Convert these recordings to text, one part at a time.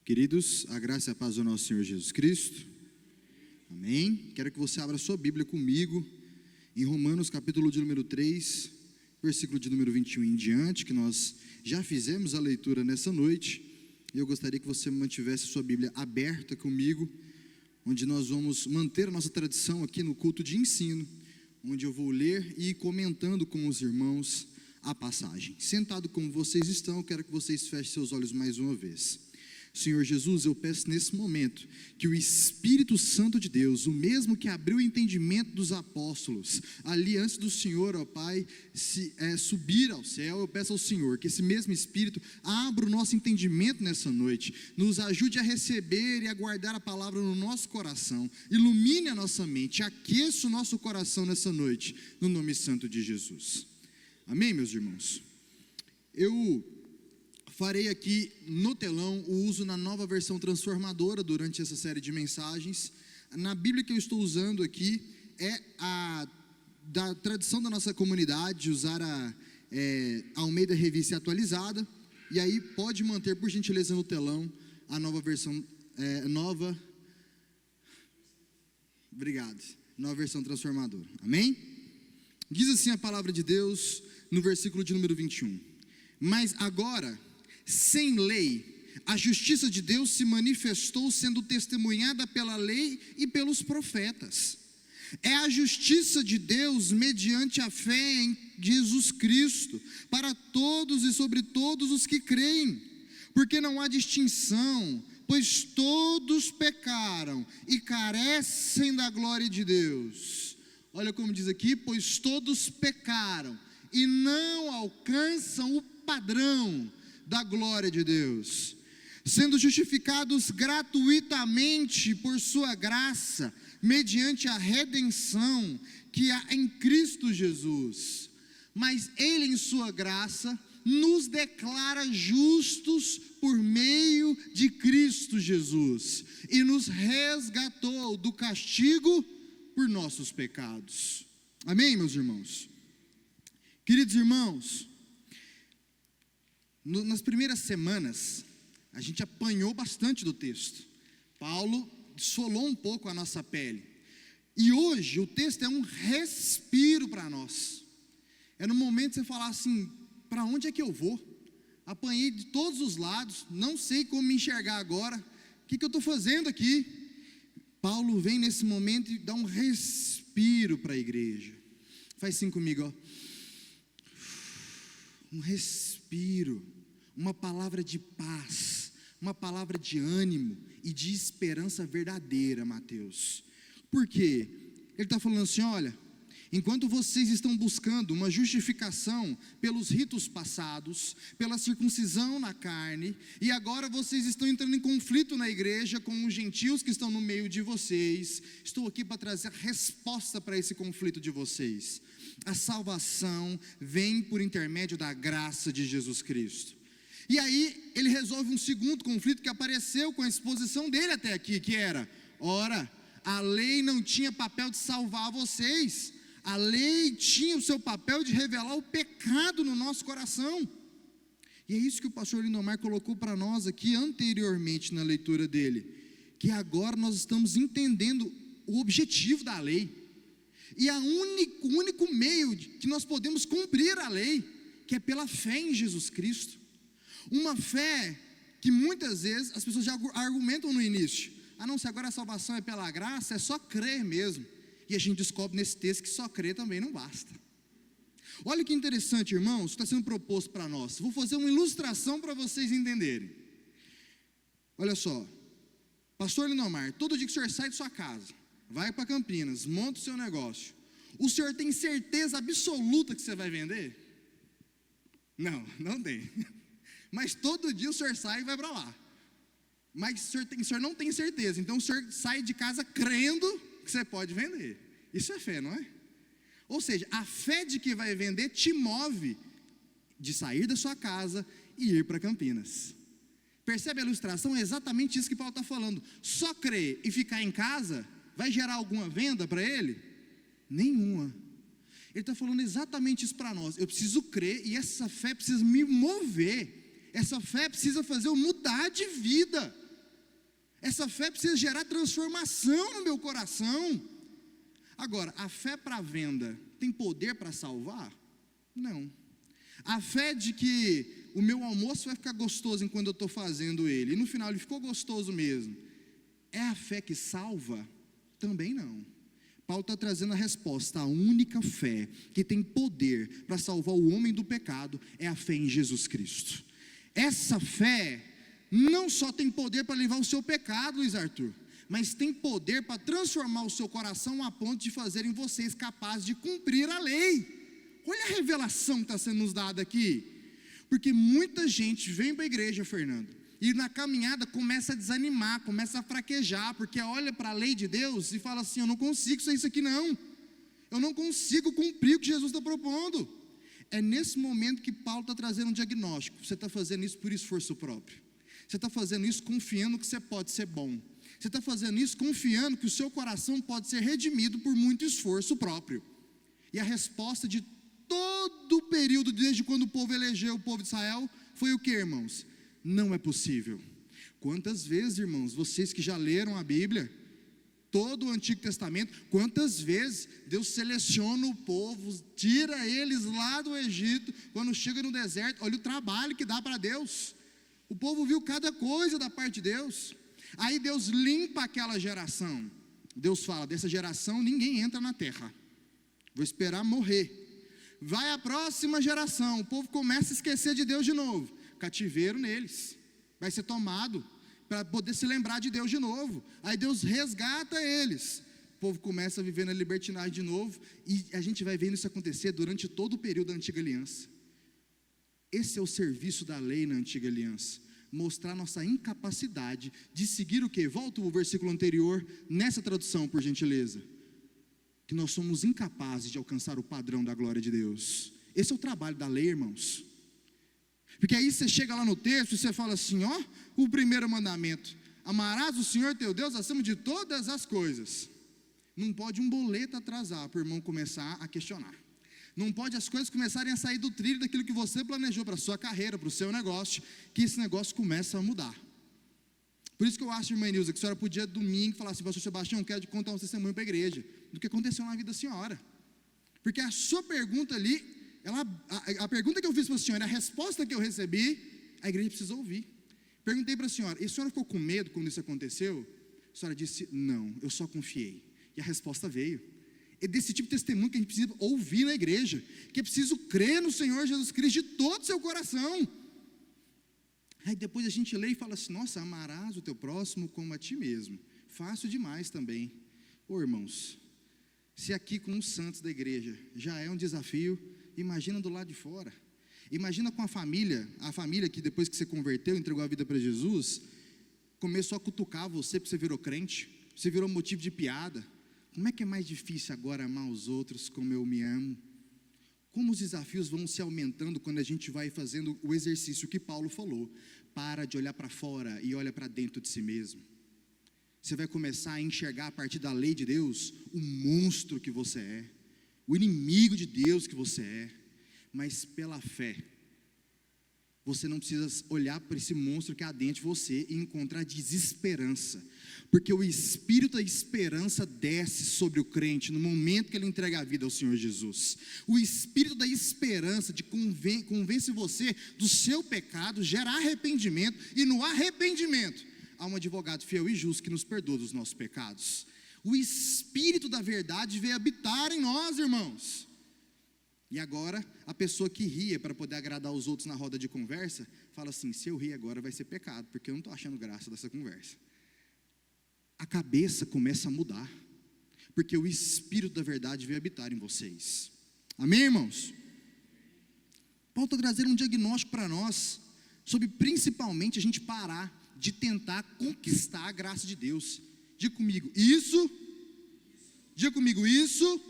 Queridos, a graça e a paz do nosso Senhor Jesus Cristo. Amém. Quero que você abra sua Bíblia comigo em Romanos capítulo de número 3, versículo de número 21 em diante, que nós já fizemos a leitura nessa noite. E eu gostaria que você mantivesse sua Bíblia aberta comigo, onde nós vamos manter a nossa tradição aqui no culto de ensino, onde eu vou ler e ir comentando com os irmãos a passagem. Sentado como vocês estão, eu quero que vocês fechem seus olhos mais uma vez. Senhor Jesus, eu peço nesse momento que o Espírito Santo de Deus, o mesmo que abriu o entendimento dos apóstolos ali antes do Senhor, ó Pai, subir ao céu, eu peço ao Senhor que esse mesmo Espírito abra o nosso entendimento nessa noite, nos ajude a receber e a guardar a palavra no nosso coração, ilumine a nossa mente, aqueça o nosso coração nessa noite, no nome santo de Jesus. Amém, meus irmãos? Eu farei aqui no telão o uso na nova versão transformadora durante essa série de mensagens. Na Bíblia que eu estou usando aqui é da tradição da nossa comunidade, usar a Almeida Revista Atualizada. E aí pode manter, por gentileza, no telão a nova versão, nova versão transformadora. Amém? Diz assim a palavra de Deus no versículo de número 21. Mas agora, sem lei, a justiça de Deus se manifestou, sendo testemunhada pela lei e pelos profetas. É a justiça de Deus mediante a fé em Jesus Cristo, para todos e sobre todos os que creem, porque não há distinção, pois todos pecaram e carecem da glória de Deus. Olha como diz aqui, pois todos pecaram e não alcançam o padrão da glória de Deus, sendo justificados gratuitamente por sua graça, mediante a redenção que há em Cristo Jesus. Mas Ele em sua graça nos declara justos por meio de Cristo Jesus, e nos resgatou do castigo por nossos pecados. Amém, meus irmãos? Queridos irmãos, nas primeiras semanas, a gente apanhou bastante do texto. Paulo solou um pouco a nossa pele. E hoje o texto é um respiro para nós. É no momento de você falar assim, para onde é que eu vou? Apanhei de todos os lados, não sei como me enxergar agora. O que eu estou fazendo aqui? Paulo vem nesse momento e dá um respiro para a igreja. Faz assim comigo, ó. Um respiro, uma palavra de paz, uma palavra de ânimo e de esperança verdadeira, Mateus. Por quê? Ele está falando assim, olha, enquanto vocês estão buscando uma justificação pelos ritos passados, pela circuncisão na carne, e agora vocês estão entrando em conflito na igreja com os gentios que estão no meio de vocês, estou aqui para trazer a resposta para esse conflito de vocês. A salvação vem por intermédio da graça de Jesus Cristo. E aí ele resolve um segundo conflito que apareceu com a exposição dele até aqui, que era, ora, a lei não tinha papel de salvar vocês, a lei tinha o seu papel de revelar o pecado no nosso coração. E é isso que o pastor Lindomar colocou para nós aqui anteriormente na leitura dele, que agora nós estamos entendendo o objetivo da lei. E o único meio que nós podemos cumprir a lei, que é pela fé em Jesus Cristo. Uma fé que muitas vezes as pessoas já argumentam no início. Não, se agora a salvação é pela graça, é só crer mesmo. E a gente descobre nesse texto que só crer também não basta. Olha que interessante, irmãos, está sendo proposto para nós. Vou fazer uma ilustração para vocês entenderem. Olha só, pastor Lindomar, todo dia que o senhor sai de sua casa, vai para Campinas, monta o seu negócio, o senhor tem certeza absoluta que você vai vender? Não, não tem. Mas todo dia o senhor sai e vai para lá. Mas o senhor não tem certeza, então o senhor sai de casa crendo que você pode vender. Isso é fé, não é? Ou seja, a fé de que vai vender te move de sair da sua casa e ir para Campinas. Percebe a ilustração? É exatamente isso que Paulo está falando. Só crer e ficar em casa vai gerar alguma venda para ele? Nenhuma. Ele está falando exatamente isso para nós. Eu preciso crer e essa fé precisa me mover. Essa fé precisa fazer eu mudar de vida. Essa fé precisa gerar transformação no meu coração. Agora, a fé para venda tem poder para salvar? Não. A fé de que o meu almoço vai ficar gostoso enquanto eu estou fazendo ele, e no final ele ficou gostoso mesmo, é a fé que salva? Também não. Paulo está trazendo a resposta. A única fé que tem poder para salvar o homem do pecado é a fé em Jesus Cristo. Essa fé não só tem poder para levar o seu pecado, Luiz Arthur, mas tem poder para transformar o seu coração a ponto de fazerem vocês capazes de cumprir a lei. Olha a revelação que está sendo nos dada aqui. Porque muita gente vem para a igreja, Fernando, e na caminhada começa a desanimar, começa a fraquejar, porque olha para a lei de Deus e fala assim: eu não consigo isso aqui não, eu não consigo cumprir o que Jesus está propondo. É nesse momento que Paulo está trazendo um diagnóstico. Você está fazendo isso por esforço próprio, você está fazendo isso confiando que você pode ser bom, você está fazendo isso confiando que o seu coração pode ser redimido por muito esforço próprio. E a resposta de todo o período, desde quando o povo elegeu o povo de Israel, foi o que, irmãos? Não é possível. Quantas vezes, irmãos, vocês que já leram a Bíblia, todo o Antigo Testamento, quantas vezes Deus seleciona o povo, tira eles lá do Egito, quando chega no deserto, olha o trabalho que dá para Deus. O povo viu cada coisa da parte de Deus. Aí Deus limpa aquela geração. Deus fala: dessa geração ninguém entra na terra, vou esperar morrer. Vai a próxima geração, o povo começa a esquecer de Deus de novo. Cativeiro neles, vai ser tomado para poder se lembrar de Deus de novo. Aí Deus resgata eles, o povo começa a viver na libertinagem de novo. E a gente vai vendo isso acontecer durante todo o período da antiga aliança. Esse é o serviço da lei na antiga aliança, mostrar nossa incapacidade de seguir o que? Volta o versículo anterior, nessa tradução, por gentileza. Que nós somos incapazes de alcançar o padrão da glória de Deus. Esse é o trabalho da lei, irmãos. Porque aí você chega lá no texto e você fala assim: ó, o primeiro mandamento: amarás o Senhor teu Deus acima de todas as coisas. Não pode um boleto atrasar para o irmão começar a questionar. Não pode as coisas começarem a sair do trilho daquilo que você planejou para a sua carreira, para o seu negócio, que esse negócio começa a mudar. Por isso que eu acho, irmã Nilza, que a senhora podia domingo falar assim: pastor Sebastião, quero te contar um testemunho para a igreja do que aconteceu na vida da senhora. Porque a sua pergunta ali, a pergunta que eu fiz para a senhora, a resposta que eu recebi, a igreja precisa ouvir. Perguntei para a senhora: e a senhora ficou com medo quando isso aconteceu? A senhora disse: não, eu só confiei. E a resposta veio. É desse tipo de testemunho que a gente precisa ouvir na igreja, que é preciso crer no Senhor Jesus Cristo de todo o seu coração. Aí depois a gente lê e fala assim: nossa, amarás o teu próximo como a ti mesmo. Fácil demais também. Ô irmãos, se aqui com os santos da igreja já é um desafio, imagina do lado de fora. Imagina com a família que depois que você converteu, entregou a vida para Jesus, começou a cutucar você porque você virou crente, você virou motivo de piada. Como é que é mais difícil agora amar os outros como eu me amo? Como os desafios vão se aumentando quando a gente vai fazendo o exercício que Paulo falou: para de olhar para fora e olha para dentro de si mesmo. Você vai começar a enxergar a partir da lei de Deus o monstro que você é, o inimigo de Deus que você é. Mas pela fé, você não precisa olhar para esse monstro que há dentro de você e encontrar desesperança, porque o Espírito da esperança desce sobre o crente no momento que ele entrega a vida ao Senhor Jesus. O Espírito da esperança convence você do seu pecado, gera arrependimento, e no arrependimento há um advogado fiel e justo que nos perdoa dos nossos pecados. O Espírito da verdade veio habitar em nós, irmãos. E agora, a pessoa que ria para poder agradar os outros na roda de conversa, fala assim: se eu rir agora vai ser pecado, porque eu não estou achando graça dessa conversa. A cabeça começa a mudar, porque o Espírito da verdade veio habitar em vocês. Amém, irmãos? Paulo está trazendo um diagnóstico para nós, sobre principalmente a gente parar de tentar conquistar a graça de Deus. Diga comigo, isso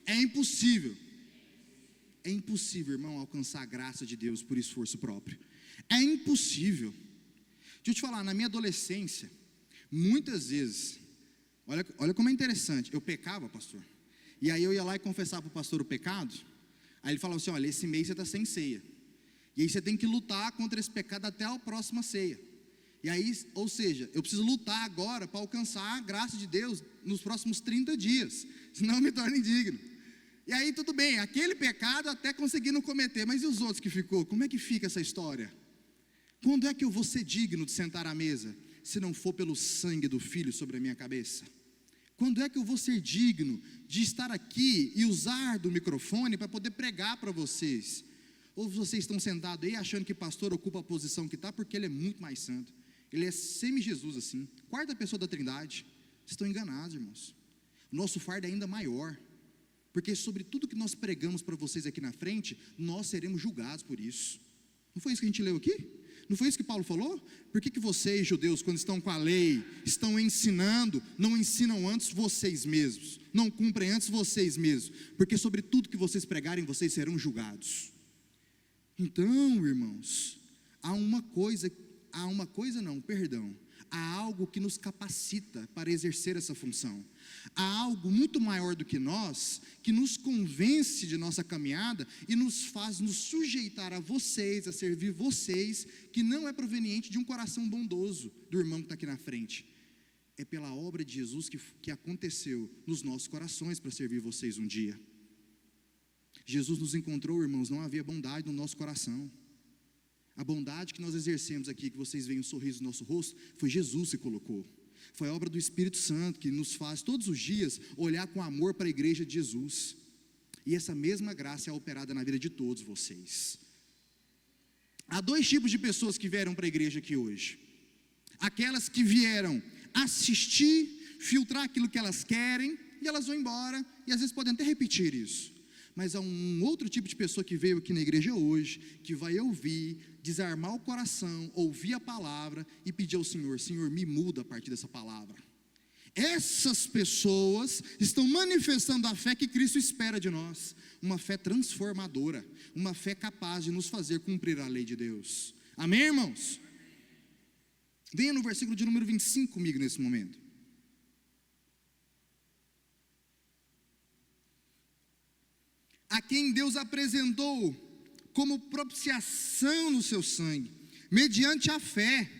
é impossível. É impossível, irmão, alcançar a graça de Deus por esforço próprio. É impossível. Deixa eu te falar, na minha adolescência, muitas vezes, olha como é interessante, eu pecava, pastor, e aí eu ia lá e confessava para o pastor o pecado. Aí ele falava assim: olha, esse mês você está sem ceia, e aí você tem que lutar contra esse pecado até a próxima ceia. E aí, ou seja, eu preciso lutar agora para alcançar a graça de Deus nos próximos 30 dias, senão eu me torno indigno. E aí tudo bem, aquele pecado até consegui não cometer, mas e os outros que ficou? Como é que fica essa história? Quando é que eu vou ser digno de sentar à mesa, se não for pelo sangue do Filho sobre a minha cabeça? Quando é que eu vou ser digno de estar aqui e usar do microfone para poder pregar para vocês? Ou vocês estão sentados aí achando que pastor ocupa a posição que está, porque ele é muito mais santo. Ele é semi-Jesus assim, quarta pessoa da Trindade. Vocês estão enganados, irmãos. Nosso fardo é ainda maior, porque sobre tudo que nós pregamos para vocês aqui na frente, nós seremos julgados por isso. Não foi isso que a gente leu aqui? Não foi isso que Paulo falou? Por que vocês, judeus, quando estão com a lei, estão ensinando, não ensinam antes vocês mesmos, não cumprem antes vocês mesmos? Porque sobre tudo que vocês pregarem, vocês serão julgados. Então, irmãos, há algo que nos capacita para exercer essa função. Há algo muito maior do que nós, que nos convence de nossa caminhada e nos faz nos sujeitar a vocês, a servir vocês, que não é proveniente de um coração bondoso do irmão que está aqui na frente. É pela obra de Jesus que aconteceu nos nossos corações para servir vocês um dia. Jesus nos encontrou, irmãos, não havia bondade no nosso coração. A bondade que nós exercemos aqui, que vocês veem um sorriso no nosso rosto, foi Jesus que colocou. Foi a obra do Espírito Santo que nos faz todos os dias olhar com amor para a igreja de Jesus. E essa mesma graça é operada na vida de todos vocês. Há dois tipos de pessoas que vieram para a igreja aqui hoje. Aquelas que vieram assistir, filtrar aquilo que elas querem, e elas vão embora, e às vezes podem até repetir isso. Mas há um outro tipo de pessoa que veio aqui na igreja hoje, que vai ouvir, desarmar o coração, ouvir a palavra e pedir ao Senhor: Senhor, me muda a partir dessa palavra. Essas pessoas estão manifestando a fé que Cristo espera de nós, uma fé transformadora, uma fé capaz de nos fazer cumprir a lei de Deus. Amém, irmãos? Venha no versículo de número 25 comigo nesse momento. A quem Deus apresentou como propiciação no seu sangue, mediante a fé.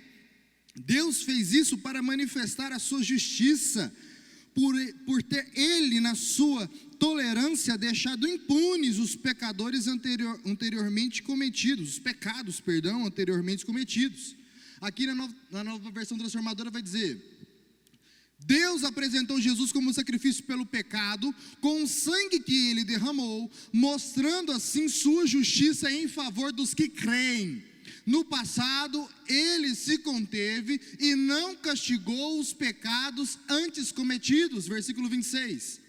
Deus fez isso para manifestar a sua justiça, por ter Ele, na sua tolerância, deixado impunes os pecadores anteriormente cometidos, os pecados, anteriormente cometidos. Aqui na nova versão transformadora vai dizer: Deus apresentou Jesus como sacrifício pelo pecado, com o sangue que Ele derramou, mostrando assim sua justiça em favor dos que creem. No passado, Ele se conteve e não castigou os pecados antes cometidos, versículo 26.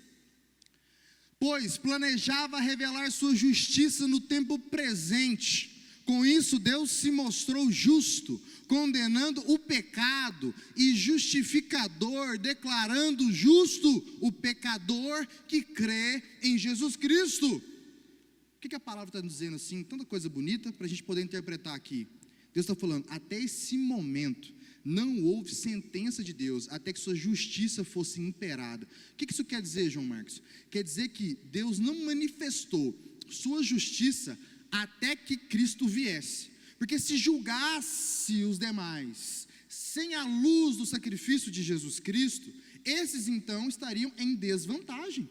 Pois planejava revelar sua justiça no tempo presente. Com isso, Deus se mostrou justo, condenando o pecado, e justificador, declarando justo o pecador que crê em Jesus Cristo. O que a palavra está dizendo assim? Tanta coisa bonita para a gente poder interpretar aqui. Deus está falando: até esse momento não houve sentença de Deus, até que sua justiça fosse imperada. O que isso quer dizer, João Marcos? Quer dizer que Deus não manifestou sua justiça até que Cristo viesse. Porque se julgasse os demais sem a luz do sacrifício de Jesus Cristo, esses então estariam em desvantagem.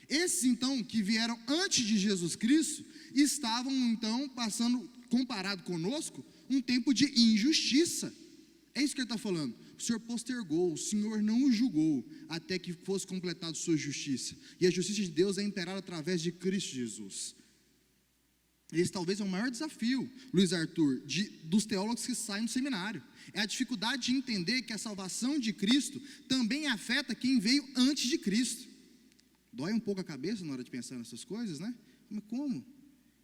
Esses então que vieram antes de Jesus Cristo, estavam então passando, comparado conosco, um tempo de injustiça. É isso que ele está falando. O Senhor postergou, o Senhor não o julgou, até que fosse completada sua justiça. E a justiça de Deus é imperada através de Cristo Jesus. Esse talvez é o maior desafio, Luiz Arthur, dos teólogos que saem do seminário. É a dificuldade de entender que a salvação de Cristo também afeta quem veio antes de Cristo. Dói um pouco a cabeça na hora de pensar nessas coisas, né? Mas como?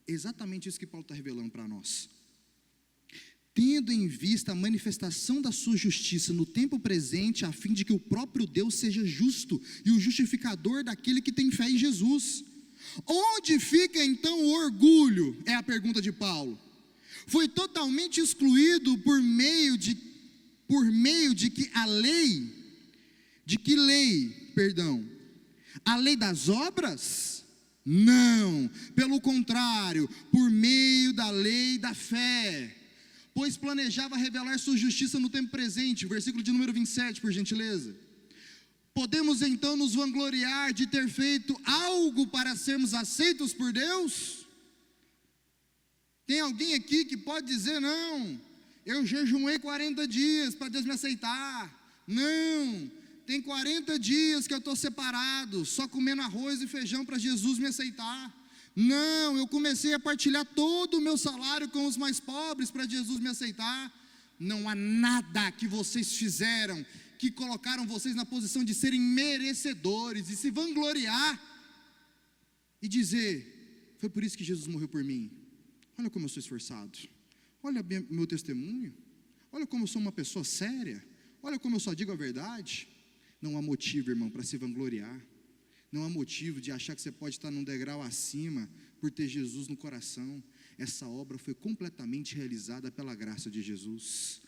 Exatamente isso que Paulo está revelando para nós. Tendo em vista a manifestação da sua justiça no tempo presente, a fim de que o próprio Deus seja justo e o justificador daquele que tem fé em Jesus. Onde fica então o orgulho? É a pergunta de Paulo. Foi totalmente excluído por meio de que a lei, a lei das obras? Não, pelo contrário, por meio da lei da fé. pois planejava revelar sua justiça no tempo presente. Versículo de número 27, por gentileza. Podemos então nos vangloriar de ter feito algo para sermos aceitos por Deus? Tem alguém aqui que pode dizer: não, eu jejuei 40 dias para Deus me aceitar? Não, tem 40 dias que eu estou separado, só comendo arroz e feijão para Jesus me aceitar. Não, eu comecei a partilhar todo o meu salário com os mais pobres para Jesus me aceitar. Não há nada que vocês fizeram que colocaram vocês na posição de serem merecedores e se vangloriar e dizer: foi por isso que Jesus morreu por mim. Olha como eu sou esforçado, olha meu testemunho, olha como eu sou uma pessoa séria, olha como eu só digo a verdade. Não há motivo, irmão, para se vangloriar. Não há motivo de achar que você pode estar num degrau acima por ter Jesus no coração. Essa obra foi completamente realizada pela graça de Jesus.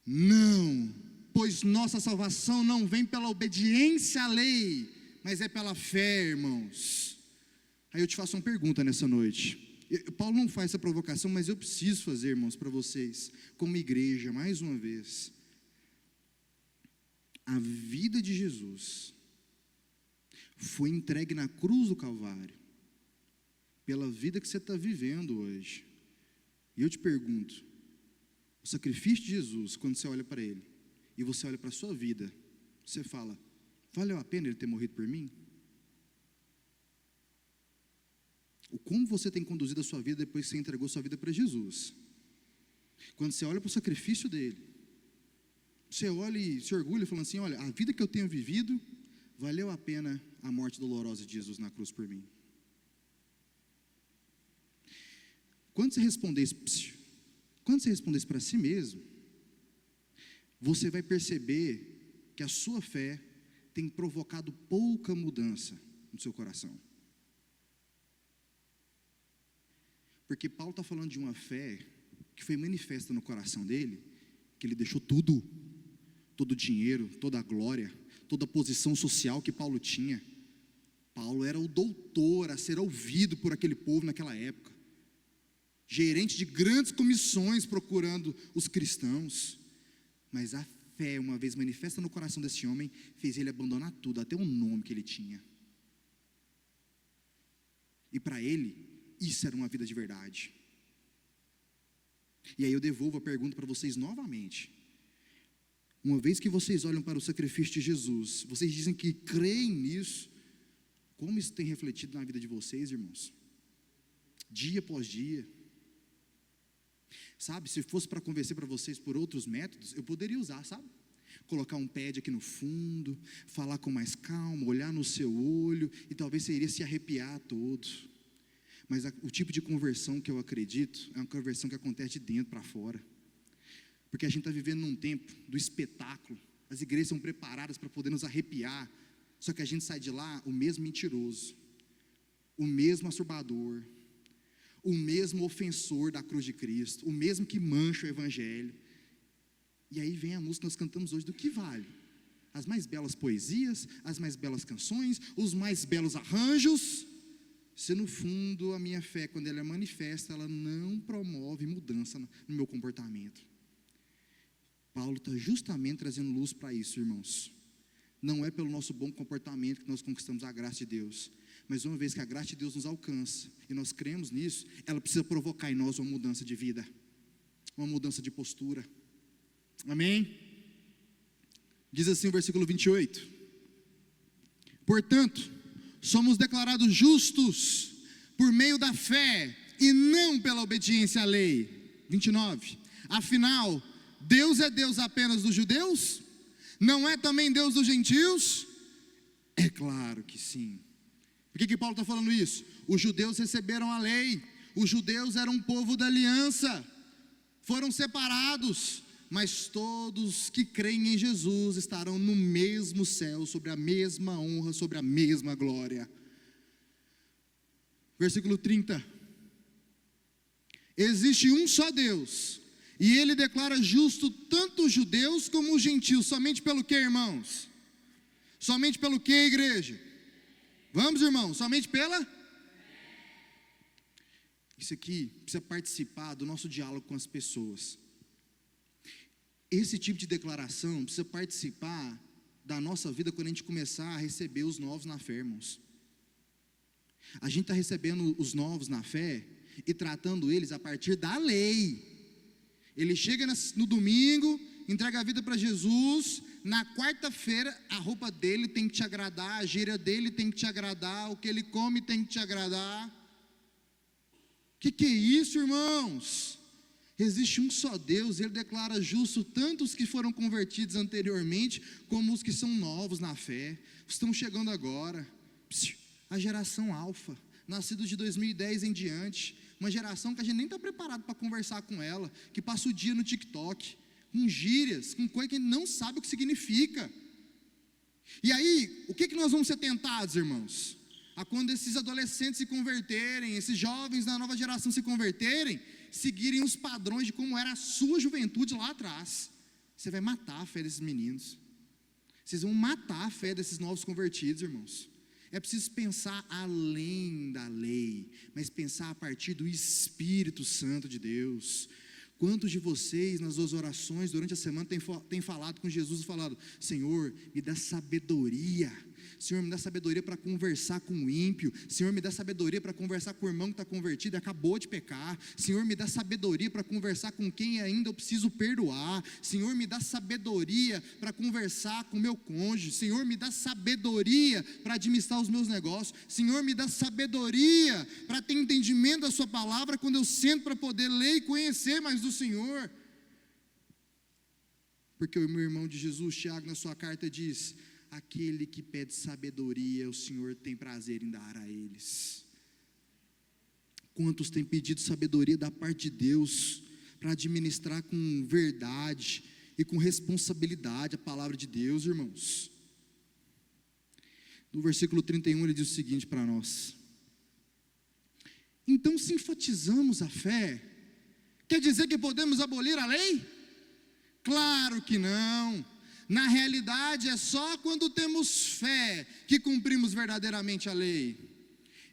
Não, pois nossa salvação não vem pela obediência à lei, mas é pela fé, irmãos. Aí eu te faço uma pergunta nessa noite. Paulo não faz essa provocação, mas eu preciso fazer, irmãos, para vocês, como igreja, mais uma vez. A vida de Jesus foi entregue na cruz do Calvário, pela vida que você está vivendo hoje. E eu te pergunto, o sacrifício de Jesus, quando você olha para Ele, e você olha para a sua vida, você fala: valeu a pena Ele ter morrido por mim? Como você tem conduzido a sua vida depois que você entregou sua vida para Jesus? Quando você olha para o sacrifício dele, você olha e se orgulha falando assim: olha, a vida que eu tenho vivido, valeu a pena a morte dolorosa de Jesus na cruz por mim. Quando você responder isso para si mesmo, você vai perceber que a sua fé tem provocado pouca mudança no seu coração. Porque Paulo está falando de uma fé que foi manifesta no coração dele, que ele deixou tudo, todo o dinheiro, toda a glória, toda a posição social que Paulo tinha. Paulo era o doutor a ser ouvido por aquele povo naquela época, gerente de grandes comissões procurando os cristãos. Mas a fé, uma vez manifesta no coração desse homem, fez ele abandonar tudo, até o nome que ele tinha. E para ele, isso era uma vida de verdade. E aí eu devolvo a pergunta para vocês novamente. Uma vez que vocês olham para o sacrifício de Jesus, vocês dizem que creem nisso, como isso tem refletido na vida de vocês, irmãos? Dia após dia. Sabe, se fosse para convencer para vocês por outros métodos, eu poderia usar, sabe? Colocar um pad aqui no fundo, falar com mais calma, olhar no seu olho, e talvez você iria se arrepiar todo. Mas o tipo de conversão que eu acredito é uma conversão que acontece de dentro para fora. Porque a gente está vivendo num tempo do espetáculo. As igrejas são preparadas para poder nos arrepiar. Só que a gente sai de lá o mesmo mentiroso, o mesmo masturbador, o mesmo ofensor da cruz de Cristo, o mesmo que mancha o evangelho. E aí vem a música que nós cantamos hoje: do que vale? As mais belas poesias, as mais belas canções, os mais belos arranjos, se no fundo a minha fé, quando ela é manifesta, ela não promove mudança no meu comportamento. Paulo está justamente trazendo luz para isso, irmãos. Não é pelo nosso bom comportamento que nós conquistamos a graça de Deus, mas uma vez que a graça de Deus nos alcança, e nós cremos nisso, ela precisa provocar em nós uma mudança de vida, uma mudança de postura. Amém? Diz assim o versículo 28: portanto, somos declarados justos por meio da fé e não pela obediência à lei. 29. Afinal, Deus é Deus apenas dos judeus? Não é também Deus dos gentios? É claro que sim. Por que Paulo está falando isso? Os judeus receberam a lei, os judeus eram um povo da aliança, foram separados, mas todos que creem em Jesus estarão no mesmo céu, sobre a mesma honra, sobre a mesma glória. Versículo 30. Existe um só Deus, e Ele declara justo tanto os judeus como os gentios. Somente pelo que, irmãos? Somente pelo que, igreja? Vamos, irmãos, somente pela? Isso aqui precisa participar do nosso diálogo com as pessoas. Esse tipo de declaração precisa participar da nossa vida quando a gente começar a receber os novos na fé, irmãos. A gente está recebendo os novos na fé e tratando eles a partir da lei. Ele chega no domingo, entrega a vida para Jesus. Na quarta-feira, a roupa dele tem que te agradar, a gíria dele tem que te agradar, o que ele come tem que te agradar. Que é isso, irmãos? Existe um só Deus, Ele declara justo tanto os que foram convertidos anteriormente, como os que são novos na fé, estão chegando agora. A geração alfa, nascidos de 2010 em diante, uma geração que a gente nem está preparado para conversar com ela, que passa o dia no TikTok, com gírias, com coisa que não sabe o que significa. E aí, o que nós vamos ser tentados, irmãos? A quando esses adolescentes se converterem, esses jovens da nova geração se converterem, seguirem os padrões de como era a sua juventude lá atrás. Você vai matar a fé desses meninos. Vocês vão matar a fé desses novos convertidos, irmãos. É preciso pensar além da lei, mas pensar a partir do Espírito Santo de Deus. Quantos de vocês nas suas orações durante a semana têm falado com Jesus e falado: Senhor, me dá sabedoria. Senhor, me dá sabedoria para conversar com o ímpio. Senhor, me dá sabedoria para conversar com o irmão que está convertido e acabou de pecar. Senhor, me dá sabedoria para conversar com quem ainda eu preciso perdoar. Senhor, me dá sabedoria para conversar com o meu cônjuge. Senhor, me dá sabedoria para administrar os meus negócios. Senhor, me dá sabedoria para ter entendimento da sua palavra quando eu sento para poder ler e conhecer mais do Senhor. Porque o meu irmão de Jesus, Tiago, na sua carta diz: aquele que pede sabedoria, o Senhor tem prazer em dar a eles. Quantos têm pedido sabedoria da parte de Deus, para administrar com verdade e com responsabilidade a palavra de Deus, irmãos? No versículo 31 ele diz o seguinte para nós: então, se enfatizamos a fé, quer dizer que podemos abolir a lei? Claro que não. Na realidade, é só quando temos fé que cumprimos verdadeiramente a lei.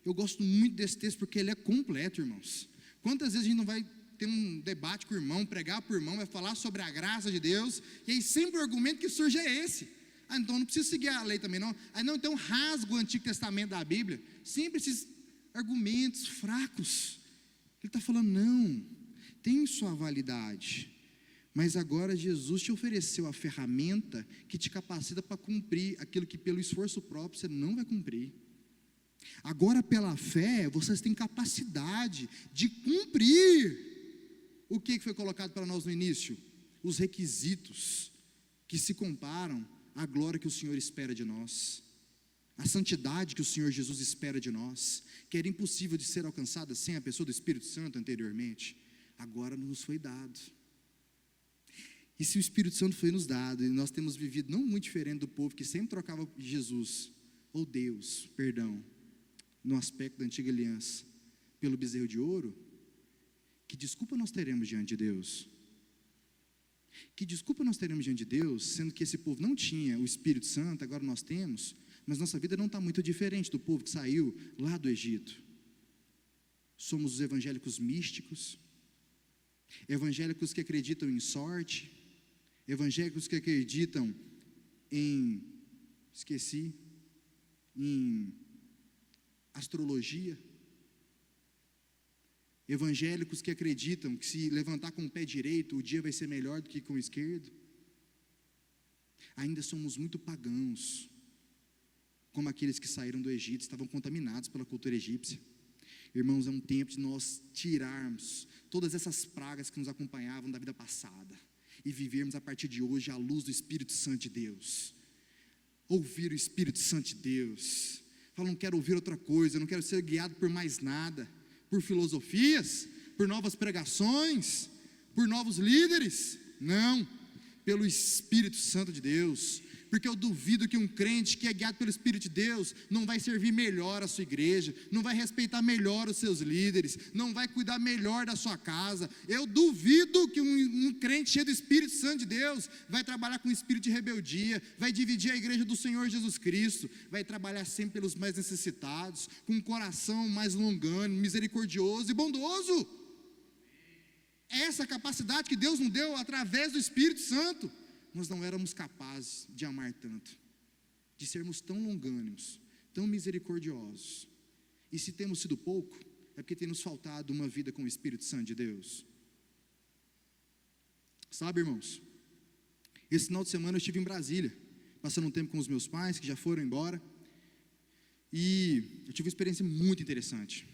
Eu gosto muito desse texto porque ele é completo, irmãos. Quantas vezes a gente não vai ter um debate com o irmão, pregar para o irmão, vai falar sobre a graça de Deus, e aí sempre o argumento que surge é esse: então não preciso seguir a lei também não. Não, então rasga o Antigo Testamento da Bíblia. Sempre esses argumentos fracos. Ele está falando, não, tem sua validade. Mas agora Jesus te ofereceu a ferramenta que te capacita para cumprir aquilo que pelo esforço próprio você não vai cumprir. Agora pela fé vocês têm capacidade de cumprir o que foi colocado para nós no início, os requisitos que se comparam à glória que o Senhor espera de nós, a santidade que o Senhor Jesus espera de nós, que era impossível de ser alcançada sem a pessoa do Espírito Santo anteriormente, agora nos foi dado. E se o Espírito Santo foi nos dado, e nós temos vivido não muito diferente do povo que sempre trocava Jesus, ou Deus, perdão, no aspecto da antiga aliança, pelo bezerro de ouro, que desculpa nós teremos diante de Deus? Que desculpa nós teremos diante de Deus, sendo que esse povo não tinha o Espírito Santo, agora nós temos, mas nossa vida não está muito diferente do povo que saiu lá do Egito. Somos os evangélicos místicos, evangélicos que acreditam em sorte, evangélicos que acreditam em astrologia, evangélicos que acreditam que se levantar com o pé direito o dia vai ser melhor do que com o esquerdo. Ainda somos muito pagãos, como aqueles que saíram do Egito, estavam contaminados pela cultura egípcia. Irmãos, é um tempo de nós tirarmos todas essas pragas que nos acompanhavam da vida passada e vivermos a partir de hoje à luz do Espírito Santo de Deus. Ouvir o Espírito Santo de Deus. Fala, não quero ouvir outra coisa, não quero ser guiado por mais nada, por filosofias, por novas pregações, por novos líderes. Não, pelo Espírito Santo de Deus. Porque eu duvido que um crente que é guiado pelo Espírito de Deus não vai servir melhor a sua igreja, não vai respeitar melhor os seus líderes, não vai cuidar melhor da sua casa. Eu duvido que um crente cheio do Espírito Santo de Deus vai trabalhar com espírito de rebeldia, vai dividir a igreja do Senhor Jesus Cristo, vai trabalhar sempre pelos mais necessitados, com um coração mais longânimo, misericordioso e bondoso. Essa capacidade que Deus nos deu através do Espírito Santo. Nós não éramos capazes de amar tanto, de sermos tão longânimos, tão misericordiosos. E se temos sido pouco, é porque tem nos faltado uma vida com o Espírito Santo de Deus. Sabe, irmãos, esse final de semana eu estive em Brasília, passando um tempo com os meus pais, que já foram embora, e eu tive uma experiência muito interessante.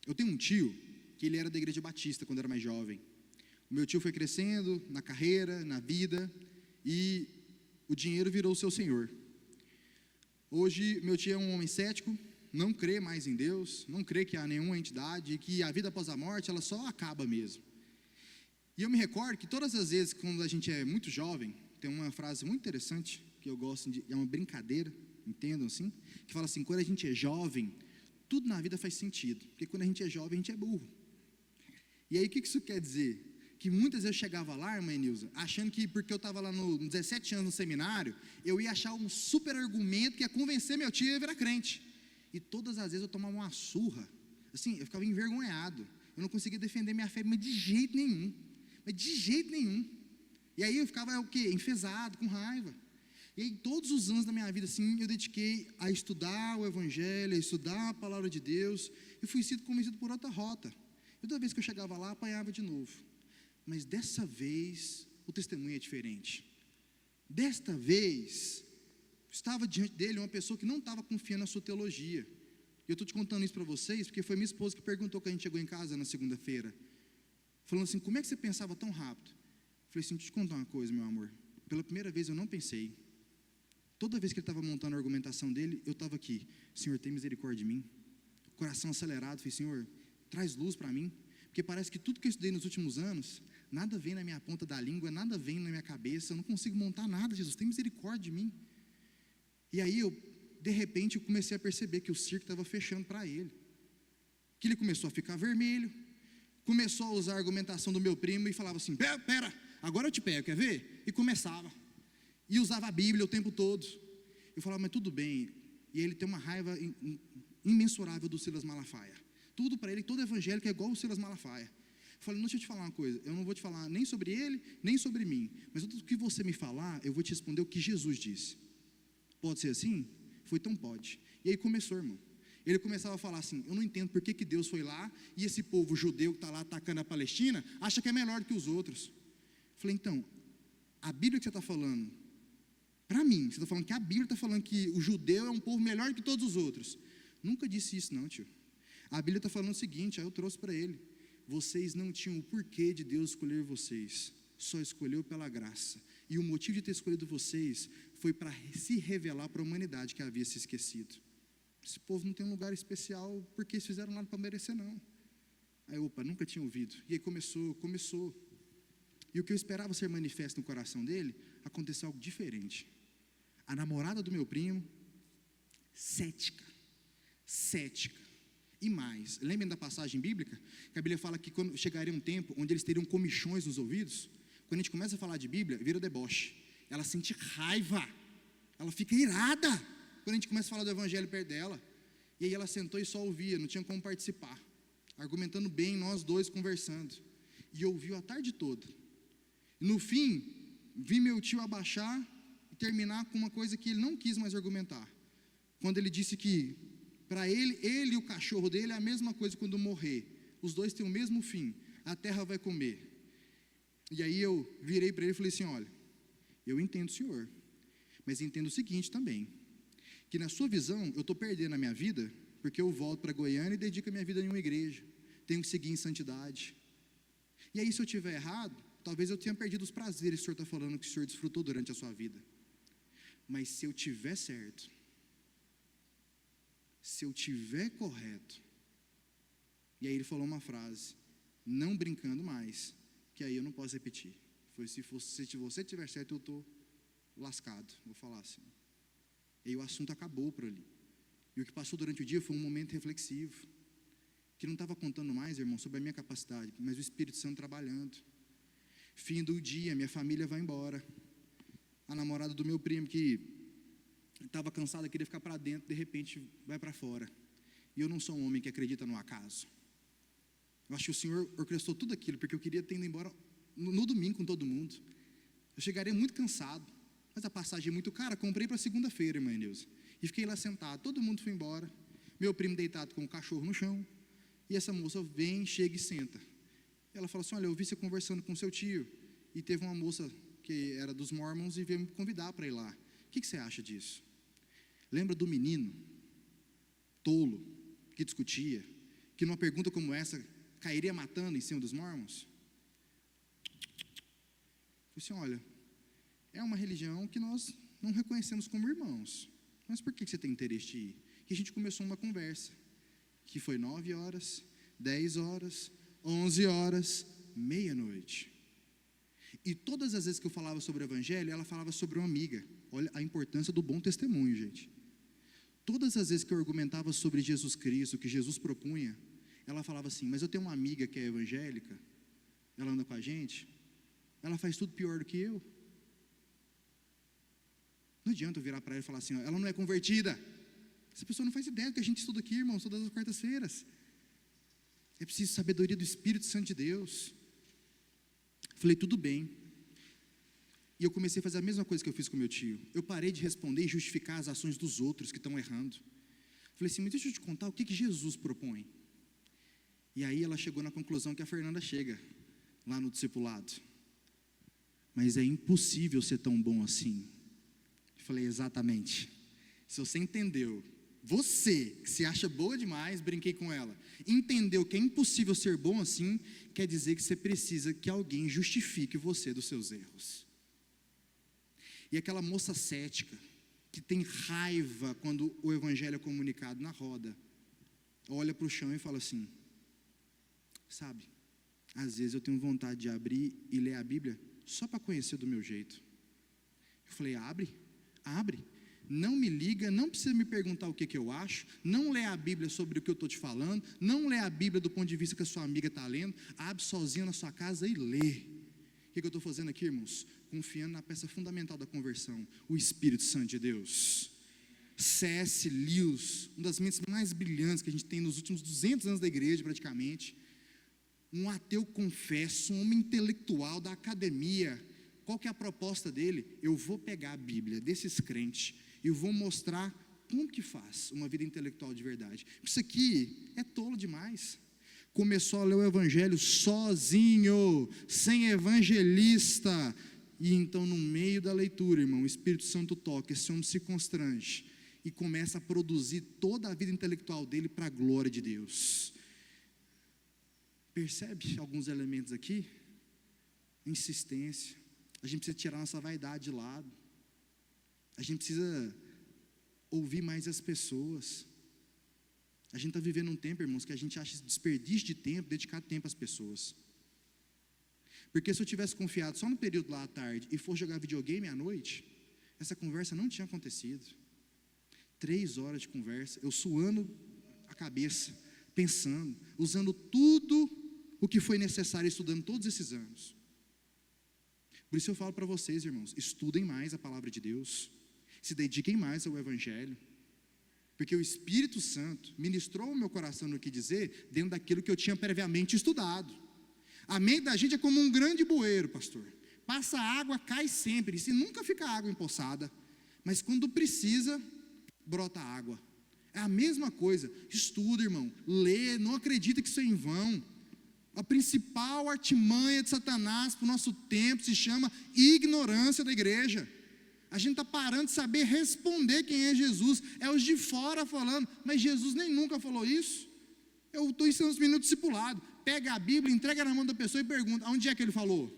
Eu tenho um tio, que ele era da igreja batista quando era mais jovem. O meu tio foi crescendo na carreira, na vida, e o dinheiro virou o seu senhor. Hoje, meu tio é um homem cético, não crê mais em Deus, não crê que há nenhuma entidade, e que a vida após a morte, ela só acaba mesmo. E eu me recordo que todas as vezes, quando a gente é muito jovem, tem uma frase muito interessante, que eu gosto de, é uma brincadeira, entendam assim, que fala assim, quando a gente é jovem, tudo na vida faz sentido, porque quando a gente é jovem, a gente é burro. E aí, o que isso quer dizer? Que muitas vezes eu chegava lá, irmã Nilza, achando que porque eu estava lá no 17 anos no seminário, eu ia achar um super argumento que ia convencer meu tio a virar crente. E todas as vezes eu tomava uma surra, assim, eu ficava envergonhado, eu não conseguia defender minha fé, mas de jeito nenhum, E aí eu ficava o quê? Enfesado, com raiva. E aí todos os anos da minha vida, assim, eu dediquei a estudar o Evangelho, a estudar a Palavra de Deus, e fui sido convencido por outra rota. E toda vez que eu chegava lá, apanhava de novo. Mas dessa vez, o testemunho é diferente. Desta vez, estava diante dele uma pessoa que não estava confiando na sua teologia. E eu estou te contando isso para vocês, porque foi minha esposa que perguntou quando a gente chegou em casa na segunda-feira. Falando assim, como é que você pensava tão rápido? Eu falei assim, deixa eu te contar uma coisa, meu amor. Pela primeira vez eu não pensei. Toda vez que ele estava montando a argumentação dele, eu estava aqui. Senhor, tem misericórdia de mim. Coração acelerado, falei, Senhor, traz luz para mim. Porque parece que tudo que eu estudei nos últimos anos, nada vem na minha ponta da língua, nada vem na minha cabeça, eu não consigo montar nada, Jesus, tem misericórdia de mim. E aí de repente, eu comecei a perceber que o circo estava fechando para ele. Que ele começou a ficar vermelho, começou a usar a argumentação do meu primo e falava assim, pera, agora eu te pego, quer ver? E começava. E usava a Bíblia o tempo todo. Eu falava, mas tudo bem. E ele tem uma raiva imensurável do Silas Malafaia. Tudo para ele, todo evangélico é igual o Silas Malafaia. Eu falei, deixa eu te falar uma coisa, eu não vou te falar nem sobre ele, nem sobre mim, mas tudo que você me falar, eu vou te responder o que Jesus disse. Pode ser assim? Foi, então pode. E aí começou, irmão. Ele começava a falar assim, eu não entendo por que Deus foi lá, e esse povo judeu que está lá atacando a Palestina, acha que é melhor do que os outros. Eu falei, então, a Bíblia que você está falando, para mim, você está falando que a Bíblia está falando que o judeu é um povo melhor do que todos os outros. Nunca disse isso não, tio. A Bíblia está falando o seguinte, aí eu trouxe para ele, vocês não tinham o porquê de Deus escolher vocês, só escolheu pela graça, e o motivo de ter escolhido vocês, foi para se revelar para a humanidade que havia se esquecido. Esse povo não tem um lugar especial, porque eles fizeram nada para merecer não. Aí opa, nunca tinha ouvido, e aí começou, e o que eu esperava ser manifesto no coração dele, aconteceu algo diferente. A namorada do meu primo, cética, e mais, lembrem da passagem bíblica, que a Bíblia fala que quando chegaria um tempo, onde eles teriam comichões nos ouvidos, quando a gente começa a falar de Bíblia, vira deboche, ela sente raiva, ela fica irada, quando a gente começa a falar do Evangelho perto dela, e aí ela sentou e só ouvia, não tinha como participar, argumentando bem, nós dois conversando, e ouviu a tarde toda, no fim, vi meu tio abaixar, e terminar com uma coisa que ele não quis mais argumentar, quando ele disse que, para ele e o cachorro dele é a mesma coisa quando morrer, os dois têm o mesmo fim, a terra vai comer, e aí eu virei para ele e falei assim, olha, eu entendo o senhor, mas entendo o seguinte também, que na sua visão, eu estou perdendo a minha vida, porque eu volto para Goiânia e dedico a minha vida em uma igreja, tenho que seguir em santidade, e aí se eu estiver errado, talvez eu tenha perdido os prazeres que o senhor está falando que o senhor desfrutou durante a sua vida, mas se eu estiver certo, se eu estiver correto, e aí ele falou uma frase, não brincando mais, que aí eu não posso repetir, foi se você estiver certo, eu estou lascado, vou falar assim. E aí o assunto acabou por ali. E o que passou durante o dia foi um momento reflexivo, que não estava contando mais, irmão, sobre a minha capacidade, mas o Espírito Santo trabalhando. Fim do dia, minha família vai embora. A namorada do meu primo, que estava cansada, queria ficar para dentro, de repente vai para fora. E eu não sou um homem que acredita no acaso. Eu acho que o Senhor orquestrou tudo aquilo, porque eu queria ter ido embora no domingo com todo mundo. Eu chegaria muito cansado, mas a passagem é muito cara, comprei para segunda-feira, irmã Neuza. E fiquei lá sentado, todo mundo foi embora. Meu primo deitado com o cachorro no chão. E essa moça vem, chega e senta. Ela fala assim, olha, eu vi você conversando com seu tio, e teve uma moça que era dos Mormons e veio me convidar para ir lá. O que você acha disso? Lembra do menino tolo que discutia, que numa pergunta como essa cairia matando em cima dos Mormons? Eu falei assim, olha, é uma religião que nós não reconhecemos como irmãos, mas por que você tem interesse de ir? E a gente começou uma conversa, que foi 9 horas, 10 horas, 11 horas, meia-noite. E todas as vezes que eu falava sobre o Evangelho, ela falava sobre uma amiga. Olha a importância do bom testemunho, gente. Todas as vezes que eu argumentava sobre Jesus Cristo, o que Jesus propunha, ela falava assim, mas eu tenho uma amiga que é evangélica, ela anda com a gente, ela faz tudo pior do que eu. Não adianta eu virar para ela e falar assim, ó, ela não é convertida. Essa pessoa não faz ideia do que a gente estuda aqui, irmãos, todas as quartas-feiras. É preciso sabedoria do Espírito Santo de Deus. Falei, tudo bem. E eu comecei a fazer a mesma coisa que eu fiz com meu tio. Eu parei de responder e justificar as ações dos outros que estão errando. Falei assim, mas deixa eu te contar o que Jesus propõe. E aí ela chegou na conclusão que a Fernanda chega, lá no discipulado. Mas é impossível ser tão bom assim. Eu falei, exatamente. Se você entendeu, você, que se acha boa demais, brinquei com ela, entendeu que é impossível ser bom assim, quer dizer que você precisa que alguém justifique você dos seus erros. E aquela moça cética, que tem raiva quando o Evangelho é comunicado na roda, olha para o chão e fala assim, sabe, às vezes eu tenho vontade de abrir e ler a Bíblia só para conhecer do meu jeito. Eu falei, abre, não me liga, não precisa me perguntar o que eu acho, não lê a Bíblia sobre o que eu estou te falando, não lê a Bíblia do ponto de vista que a sua amiga está lendo, abre sozinho na sua casa e lê. O que eu estou fazendo aqui, irmãos? Confiando na peça fundamental da conversão, o Espírito Santo de Deus. C.S. Lewis, uma das mentes mais brilhantes que a gente tem nos últimos 200 anos da igreja, praticamente, um ateu confesso, um homem intelectual da academia. Qual que é a proposta dele? Eu vou pegar a Bíblia desses crentes e vou mostrar como que faz uma vida intelectual de verdade. Isso aqui é tolo demais. Começou a ler o Evangelho sozinho, sem evangelista, e então no meio da leitura, irmão, o Espírito Santo toca, esse homem se constrange e começa a produzir toda a vida intelectual dele para a glória de Deus. Percebe alguns elementos aqui? Insistência. A gente precisa tirar nossa vaidade de lado. A gente precisa ouvir mais as pessoas. A gente está vivendo um tempo, irmãos, que a gente acha desperdício de tempo, dedicar tempo às pessoas. Porque se eu tivesse confiado só no período lá à tarde e for jogar videogame à noite, essa conversa não tinha acontecido. 3 horas de conversa, eu suando a cabeça, pensando, usando tudo o que foi necessário, estudando todos esses anos. Por isso eu falo para vocês, irmãos, estudem mais a palavra de Deus, se dediquem mais ao Evangelho, porque o Espírito Santo ministrou o meu coração no que dizer, dentro daquilo que eu tinha previamente estudado. A mente da gente é como um grande bueiro, pastor, passa água, cai sempre, e nunca fica água empoçada, mas quando precisa, brota água. É a mesma coisa, estuda, irmão, lê, não acredita que isso é em vão. A principal artimanha de Satanás para o nosso tempo se chama ignorância da igreja. A gente está parando de saber responder quem é Jesus. É os de fora falando, mas Jesus nem nunca falou isso. Eu estou ensinando os meninos discipulado. Pega a Bíblia, entrega na mão da pessoa e pergunta, onde é que ele falou?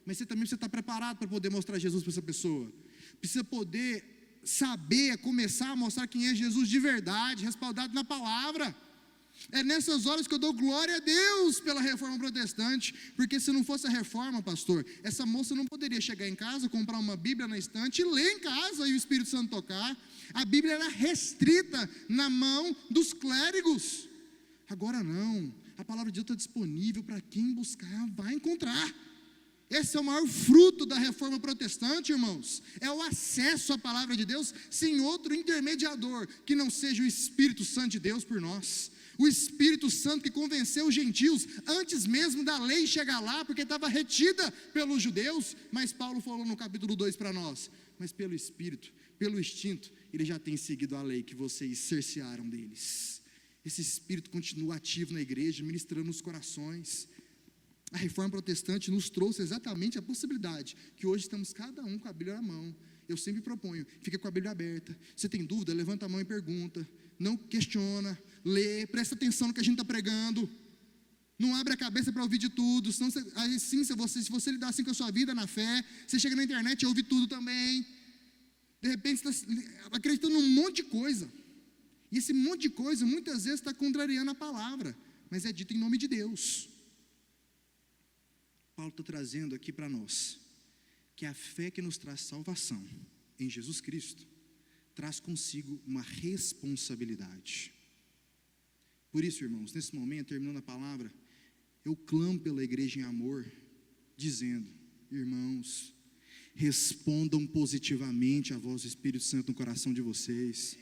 Mas você também precisa estar preparado para poder mostrar Jesus para essa pessoa. Precisa poder saber, começar a mostrar quem é Jesus de verdade, respaldado na palavra. É nessas horas que eu dou glória a Deus pela reforma protestante, porque se não fosse a reforma, pastor, essa moça não poderia chegar em casa, comprar uma Bíblia na estante e ler em casa e o Espírito Santo tocar. A Bíblia era restrita na mão dos clérigos. Agora não, a palavra de Deus está disponível para quem buscar, vai encontrar. Esse é o maior fruto da reforma protestante, irmãos, é o acesso à palavra de Deus, sem outro intermediador, que não seja o Espírito Santo de Deus por nós. O Espírito Santo que convenceu os gentios, antes mesmo da lei chegar lá, porque estava retida pelos judeus, mas Paulo falou no capítulo 2 para nós, mas pelo Espírito, pelo instinto, ele já tem seguido a lei que vocês cercearam deles. Esse Espírito continua ativo na igreja, ministrando nos corações. A reforma protestante nos trouxe exatamente a possibilidade, que hoje estamos cada um com a Bíblia na mão. Eu sempre proponho, fica com a Bíblia aberta, você tem dúvida, levanta a mão e pergunta, não questiona, lê, presta atenção no que a gente está pregando, não abre a cabeça para ouvir de tudo, senão se você lidar assim com a sua vida na fé, você chega na internet e ouve tudo também, de repente você está acreditando num monte de coisa, e esse monte de coisa muitas vezes está contrariando a palavra, mas é dito em nome de Deus. Paulo está trazendo aqui para nós, que a fé que nos traz salvação em Jesus Cristo, traz consigo uma responsabilidade. Por isso, irmãos, nesse momento, terminando a palavra, eu clamo pela igreja em amor, dizendo, irmãos, respondam positivamente à voz do Espírito Santo no coração de vocês.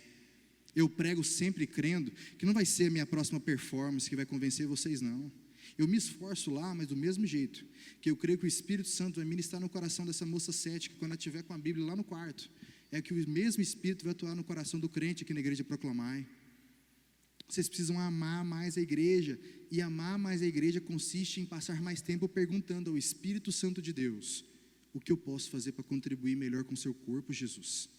Eu prego sempre crendo que não vai ser a minha próxima performance que vai convencer vocês, não. Eu me esforço lá, mas do mesmo jeito, que eu creio que o Espírito Santo vai ministrar no coração dessa moça cética, quando ela estiver com a Bíblia lá no quarto, é que o mesmo Espírito vai atuar no coração do crente aqui na igreja Proclamai. Vocês precisam amar mais a igreja, e amar mais a igreja consiste em passar mais tempo perguntando ao Espírito Santo de Deus, o que eu posso fazer para contribuir melhor com o seu corpo, Jesus?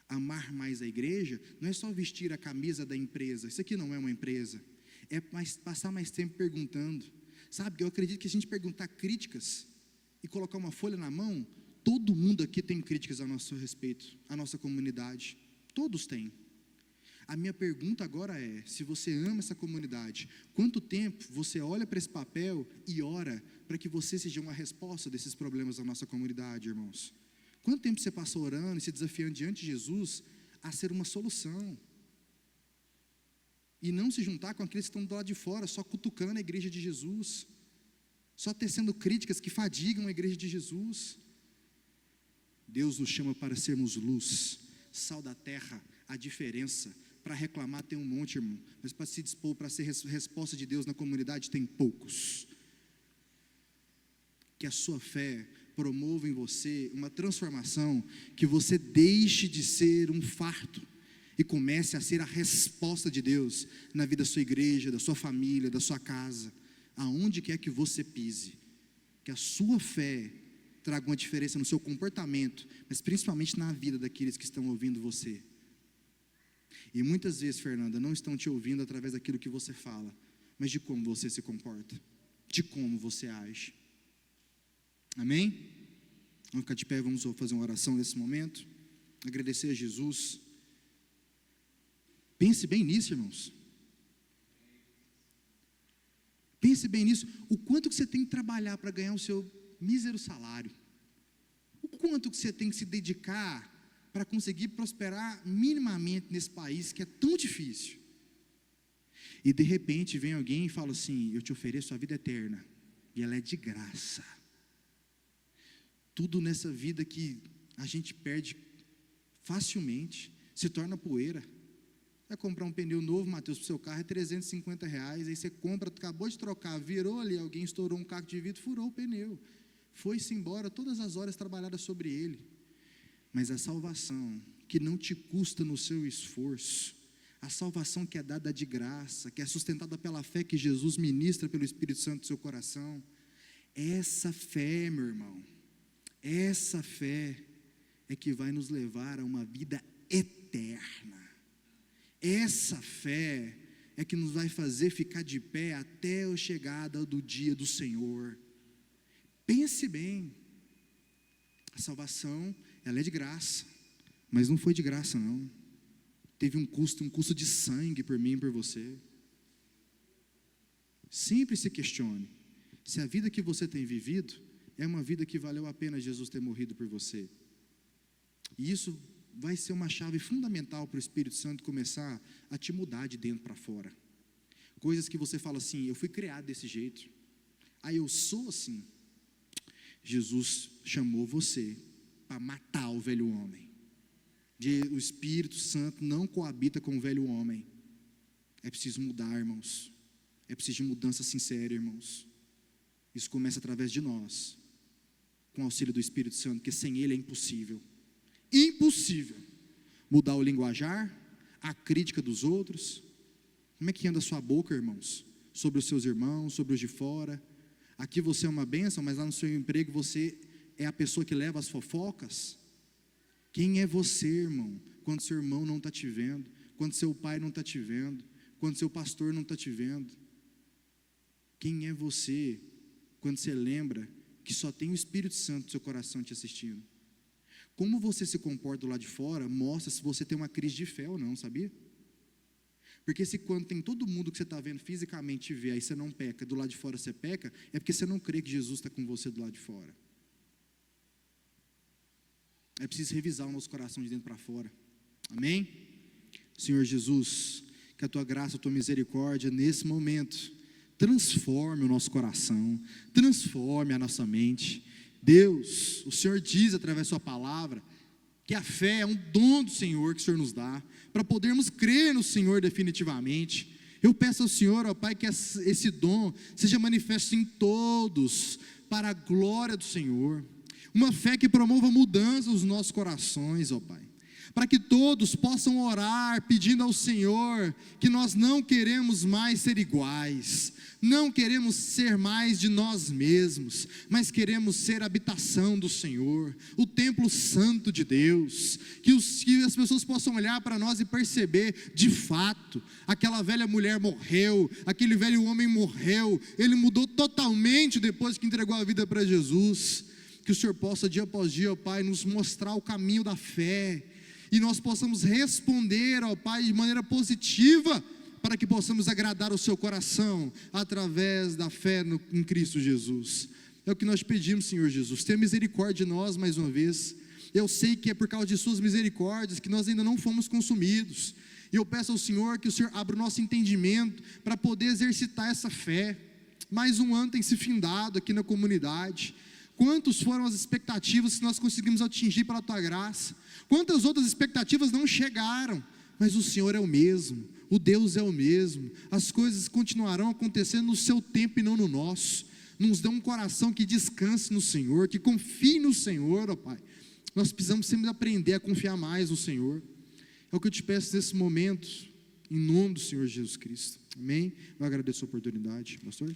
Amar mais a igreja não é só vestir a camisa da empresa, isso aqui não é uma empresa, é passar mais tempo perguntando, sabe, eu acredito que a gente perguntar críticas, e colocar uma folha na mão, todo mundo aqui tem críticas a nosso respeito, a nossa comunidade, todos têm. A minha pergunta agora é, se você ama essa comunidade, quanto tempo você olha para esse papel e ora para que você seja uma resposta desses problemas da nossa comunidade, irmãos? Quanto tempo você passa orando e se desafiando diante de Jesus a ser uma solução? E não se juntar com aqueles que estão do lado de fora, só cutucando a igreja de Jesus, só tecendo críticas que fadigam a igreja de Jesus. Deus nos chama para sermos luz, sal da terra. A diferença, para reclamar tem um monte, irmão, mas para se dispor para ser resposta de Deus na comunidade tem poucos. Que a sua fé promova em você uma transformação, que você deixe de ser um fardo e comece a ser a resposta de Deus na vida da sua igreja, da sua família, da sua casa, aonde quer que você pise. Que a sua fé traga uma diferença no seu comportamento, mas principalmente na vida daqueles que estão ouvindo você. E muitas vezes, Fernanda, não estão te ouvindo através daquilo que você fala, mas de como você se comporta, de como você age. Amém? Vamos ficar de pé, vamos fazer uma oração nesse momento, agradecer a Jesus. Pense bem nisso, irmãos. Pense bem nisso, o quanto que você tem que trabalhar para ganhar o seu mísero salário, o quanto que você tem que se dedicar para conseguir prosperar minimamente nesse país que é tão difícil. E de repente vem alguém e fala assim, eu te ofereço a vida eterna, e ela é de graça. Tudo nessa vida que a gente perde facilmente, se torna poeira. Vai comprar um pneu novo, Mateus, para o seu carro é R$350, aí você compra, acabou de trocar, virou ali, alguém estourou um caco de vidro, furou o pneu, foi-se embora, todas as horas trabalhadas sobre ele. Mas a salvação que não te custa no seu esforço, a salvação que é dada de graça, que é sustentada pela fé que Jesus ministra pelo Espírito Santo no seu coração, essa fé, meu irmão, essa fé é que vai nos levar a uma vida eterna. Essa fé é que nos vai fazer ficar de pé até a chegada do dia do Senhor. Pense bem, a salvação, ela é de graça, mas não foi de graça não. teve um custo de sangue por mim e por você. Sempre se questione se a vida que você tem vivido é uma vida que valeu a pena Jesus ter morrido por você. E isso vai ser uma chave fundamental para o Espírito Santo começar a te mudar de dentro para fora. Coisas que você fala assim: eu fui criado desse jeito, eu sou assim. Jesus chamou você para matar o velho homem. O Espírito Santo não coabita com o velho homem. É preciso mudar, irmãos. É preciso de mudança sincera, irmãos. Isso começa através de nós, com o auxílio do Espírito Santo, porque sem Ele é impossível. Impossível mudar o linguajar, a crítica dos outros. Como é que anda a sua boca, irmãos? Sobre os seus irmãos, sobre os de fora. Aqui você é uma bênção, mas lá no seu emprego você é a pessoa que leva as fofocas. Quem é você, irmão, quando seu irmão não está te vendo, quando seu pai não está te vendo, quando seu pastor não está te vendo? Quem é você quando você lembra que só tem o Espírito Santo no seu coração te assistindo? Como você se comporta do lado de fora mostra se você tem uma crise de fé ou não, sabia? Porque se quando tem todo mundo que você está vendo fisicamente te vê, aí você não peca, do lado de fora você peca, é porque você não crê que Jesus está com você do lado de fora. É preciso revisar o nosso coração de dentro para fora. Amém? Senhor Jesus, que a Tua graça, a Tua misericórdia, nesse momento, transforme o nosso coração, transforme a nossa mente. Deus, o Senhor diz através da Sua palavra, que a fé é um dom do Senhor que o Senhor nos dá, para podermos crer no Senhor definitivamente. Eu peço ao Senhor, ó Pai, que esse dom seja manifesto em todos, para a glória do Senhor. Uma fé que promova mudança nos nossos corações, ó Pai, para que todos possam orar pedindo ao Senhor que nós não queremos mais ser iguais, não queremos ser mais de nós mesmos, mas queremos ser a habitação do Senhor, o templo santo de Deus, que as pessoas possam olhar para nós e perceber, de fato, aquela velha mulher morreu, aquele velho homem morreu, ele mudou totalmente depois que entregou a vida para Jesus. Que o Senhor possa dia após dia, ó Pai, nos mostrar o caminho da fé, e nós possamos responder, ó Pai, de maneira positiva, para que possamos agradar o Seu coração, através da fé em Cristo Jesus. É o que nós pedimos, Senhor Jesus. Tenha misericórdia de nós mais uma vez. Eu sei que é por causa de Suas misericórdias que nós ainda não fomos consumidos, e eu peço ao Senhor que o Senhor abra o nosso entendimento, para poder exercitar essa fé. Mais um ano tem se findado aqui na comunidade. Quantas foram as expectativas que nós conseguimos atingir pela Tua graça? Quantas outras expectativas não chegaram? Mas o Senhor é o mesmo, o Deus é o mesmo, as coisas continuarão acontecendo no Seu tempo e não no nosso. Nos dê um coração que descanse no Senhor, que confie no Senhor, ó Pai. Nós precisamos sempre aprender a confiar mais no Senhor. É o que eu te peço nesse momento, em nome do Senhor Jesus Cristo. Amém? Eu agradeço a oportunidade, pastor.